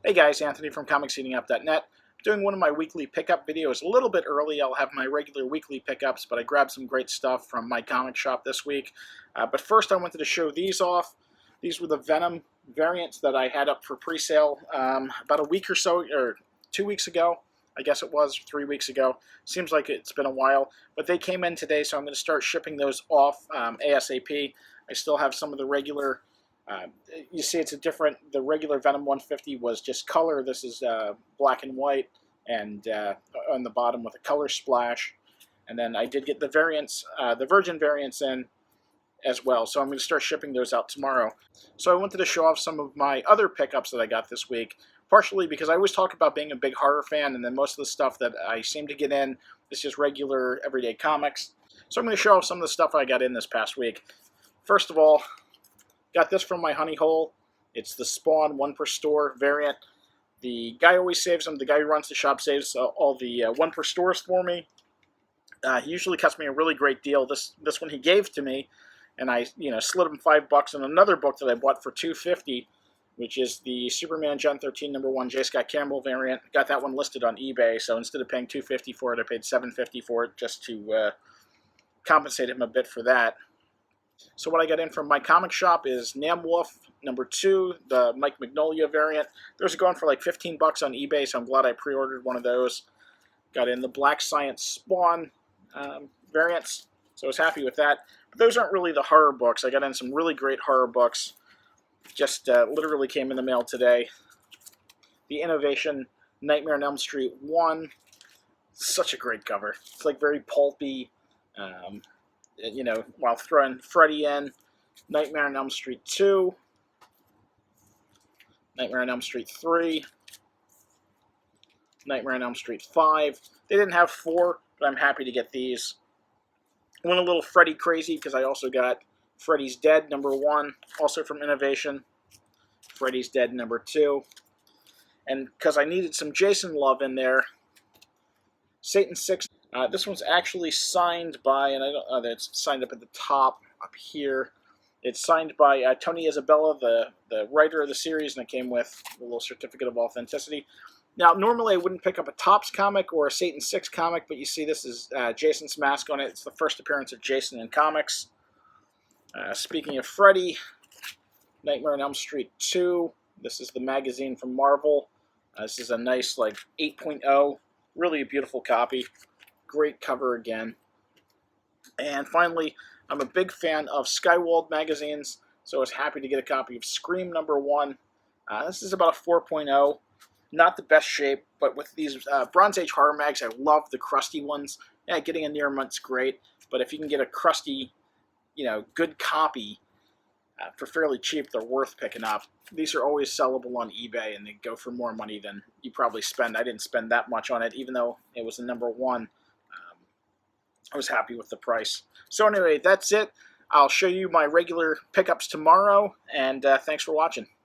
Hey guys, Anthony from ComicsEatingUp.net. Doing one of my weekly pickup videos a little bit early. I'll have my regular weekly pickups, but I grabbed some great stuff from my comic shop this week. But first I wanted to show these off. These were the Venom variants that I had up for pre-sale about a week or so, or 2 weeks ago. I guess it was 3 weeks ago. Seems like it's been a while. But they came in today, so I'm going to start shipping those off ASAP. I still have some of the regular you see it's a different, the regular Venom 150 was just color. This is black and white, and on the bottom with a color splash. And then I did get the variants, the Virgin variants in as well. So I'm going to start shipping those out tomorrow. So I wanted to show off some of my other pickups that I got this week, partially because I always talk about being a big horror fan, and then most of the stuff that I seem to get in is just regular everyday comics. So I'm going to show off some of the stuff I got in this past week. First of all, got this from my honey hole. It's the Spawn 1 per store variant. The guy always saves them. The guy who runs the shop saves all the 1 per stores for me. He usually cuts me a really great deal. This one he gave to me, and I slid him $5 on another book that I bought for $2.50, which is the Superman Gen 13 #1 J. Scott Campbell variant. Got that one listed on eBay, so instead of paying $2.50 for it, I paid $7.50 for it just to compensate him a bit for that. So what I got in from my comic shop is Namwolf #2, the Mike Mignola variant. Those are going for like $15 on eBay, so I'm glad I pre-ordered one of those. Got in the Black Science Spawn variants, so I was happy with that. But those aren't really the horror books. I got in some really great horror books. Just literally came in the mail today. The Innovation Nightmare on Elm Street 1. Such a great cover. It's like very pulpy. While throwing Freddy in. Nightmare on Elm Street 2, Nightmare on Elm Street 3, Nightmare on Elm Street 5. They didn't have 4, but I'm happy to get these. I went a little Freddy crazy because I also got Freddy's Dead #1, also from Innovation, Freddy's Dead #2, and because I needed some Jason love in there, Satan 6. This one's actually signed by, and I don't. It's signed up at the top up here. It's signed by Tony Isabella, the writer of the series, and it came with a little certificate of authenticity. Now, normally I wouldn't pick up a Topps comic or a Satan 6 comic, but you see this is Jason's mask on it. It's the first appearance of Jason in comics. Speaking of Freddy, Nightmare on Elm Street 2. This is the magazine from Marvel. This is a nice, like, 8.0. Really a beautiful copy. Great cover again. And finally, I'm a big fan of Skywald magazines, so I was happy to get a copy of Scream #1. This is about a 4.0. Not the best shape, but with these Bronze Age horror mags, I love the crusty ones. Yeah, getting a near mont's great, but if you can get a crusty, good copy for fairly cheap, they're worth picking up. These are always sellable on eBay, and they go for more money than you probably spend. I didn't spend that much on it, even though it was a #1. I was happy with the price. So anyway, that's it. I'll show you my regular pickups tomorrow, and thanks for watching.